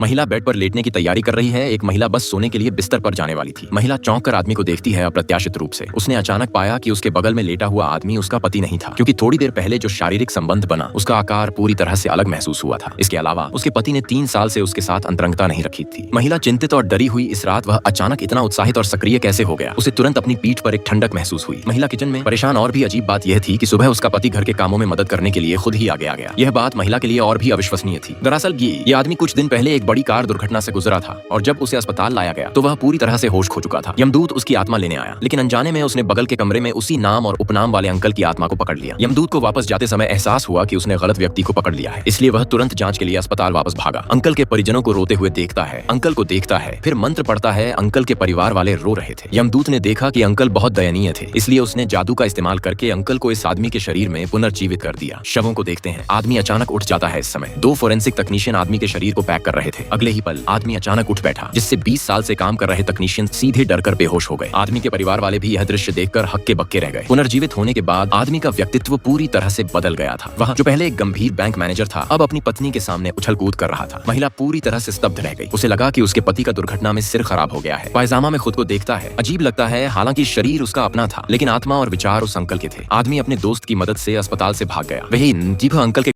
महिला बेड पर लेटने की तैयारी कर रही है। एक महिला बस सोने के लिए बिस्तर पर जाने वाली थी। महिला चौंक कर आदमी को देखती है अप्रत्याशित रूप से। उसने अचानक पाया कि उसके बगल में लेटा हुआ आदमी उसका पति नहीं था, क्योंकि थोड़ी देर पहले जो शारीरिक संबंध बना उसका आकार पूरी तरह से अलग महसूस हुआ था। इसके अलावा उसके पति ने 3 साल से उसके साथ अंतरंगता नहीं रखी थी। महिला चिंतित और डरी हुई इस रात वह अचानक इतना उत्साहित और सक्रिय कैसे हो गया। उसे तुरंत अपनी पीठ पर एक ठंडक महसूस हुई। महिला किचन में परेशान। और भी अजीब बात यह थी कि सुबह उसका पति घर के कामों में मदद करने के लिए खुद ही आगे आ गया। यह बात महिला के लिए और भी अविश्वसनीय थी। दरअसल ये आदमी कुछ दिन पहले एक बड़ी कार दुर्घटना से गुजरा था और जब उसे अस्पताल लाया गया तो वह पूरी तरह से होश खो चुका था। यमदूत उसकी आत्मा लेने आया, लेकिन अनजाने में उसने बगल के कमरे में उसी नाम और उपनाम वाले अंकल की आत्मा को पकड़ लिया। यमदूत को वापस जाते समय एहसास हुआ कि उसने गलत व्यक्ति को पकड़ लिया है, इसलिए वह तुरंत जांच के लिए अस्पताल वापस भागा। अंकल के परिजनों को रोते हुए देखता है, अंकल को देखता है, फिर मंत्र पढ़ता है। अंकल के परिवार वाले रो रहे थे। यमदूत ने देखा कि अंकल बहुत दयनीय थे, इसलिए उसने जादू का इस्तेमाल करके अंकल को इस आदमी के शरीर में पुनर्जीवित कर दिया। शवों को देखते हैं। आदमी अचानक उठ जाता है। इस समय 2 फोरेंसिक तकनीशियन आदमी के शरीर को पैक कर रहे थे। अगले ही पल आदमी अचानक उठ बैठा, जिससे 20 साल से काम कर रहे तकनीशियन सीधे डरकर बेहोश हो गए। आदमी के परिवार वाले भी यह दृश्य देखकर हक्के बक्के रह गए। पुनर्जीवित होने के बाद आदमी का व्यक्तित्व पूरी तरह से बदल गया था। वह जो पहले एक गंभीर बैंक मैनेजर था, अब अपनी पत्नी के सामने उछल कूद कर रहा था। महिला पूरी तरह से स्तब्ध रह गई। उसे लगा कि उसके पति का दुर्घटना में सिर खराब हो गया है। पायजामा में खुद को देखता है। अजीब लगता है, हालांकि शरीर उसका अपना था, लेकिन आत्मा और विचार उस अंकल के थे। आदमी अपने दोस्त की मदद से अस्पताल से भाग गया। वही अंकल के